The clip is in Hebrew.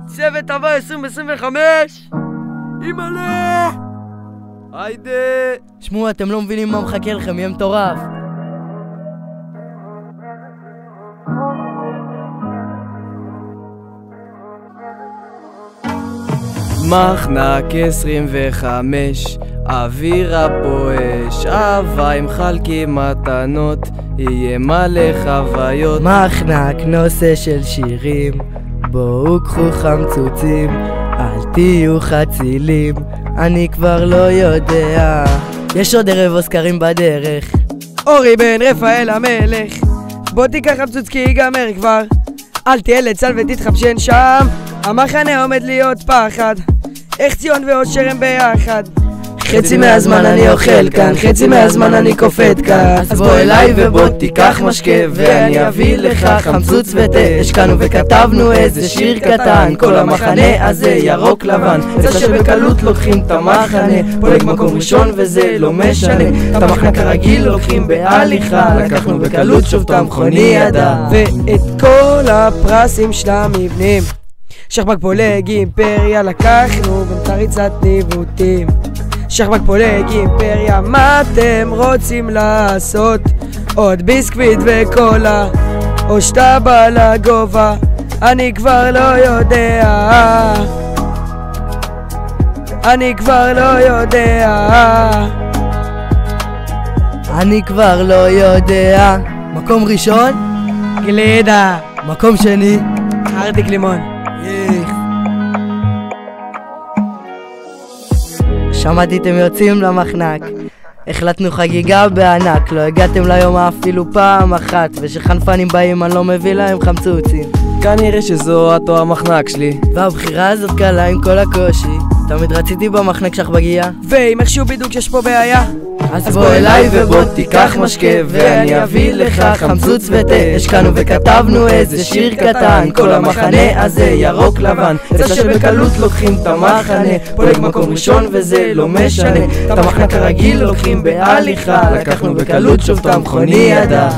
צוות תבוא 2025! אימא'לה! היידה! שמעו, אתם לא מבינים מה מחכה לכם, יהיה מטורף. מחנק 25, אווירה פה אש, אהבה מחלקים מתנות, יהיה מלא חוויות. מחנק נושא של שירים, בואו קחו חמצוצים, אל תהיו חצילים, אני כבר לא יודע. יש עוד ערב אוסקרים בדרך. אורי בן רפאל המלך, בוא תיקח חמצוץ כי ייגמר כבר, אל תהיה לצל ותתחפשן שם, המחנה עומד להיות פחד, איך ציון ואושר הם ביחד. חצי מהזמן אני אוכל כאן, חצי מהזמן אני קופט כאן, אז בוא אליי ובוא תיקח משקה ואני אביא לך חמצוץ ותה. השקענו וכתבנו איזה שיר קטן, כל המחנה הזה ירוק לבן, זה שבקלות לוקחים את המחנה, פולג מקום ראשון וזה לא משנה, את המחנק הרגיל לוקחים בהליכה, לקחנו בקלות שוב את המכוני ידע ואת כל הפרסים של המבנים, שחבק פולג אימפריה לקחנו במתריצת ניווטים. שחבק פולג אימפריה, מה אתם רוצים לעשות? עוד ביסקוויט וקולה או שאתה בא לגובה? אני כבר לא יודע, אני כבר לא יודע, אני כבר לא יודע. מקום ראשון? גלידה. מקום שני? ארטיק לימון. שמעתי אתם יוצאים למחנק, החלטנו חגיגה בענק, לא הגעתם ליום אפילו פעם אחת, ושחנפנים באים אני לא מביא להם חמצוצים. כנראה שזו התואר המחנק שלי, והבחירה הזאת קלה עם כל הקושי, תמיד רציתי במחנק שחבגייה, ואם איכשהו בדיוק יש פה בעיה, אז בוא אליי ובוא תיקח משקה ואני אביא לך חמצוץ ותה. השקענו וכתבנו איזה שיר קטן, כל המחנה הזה ירוק לבן, זה שבקלות לוקחים את המחנה, פולג מקום ראשון וזה לא משנה, את המחנק הרגיל לוקחים בהליכה, לקחנו בקלות שוב את המכוני ידע.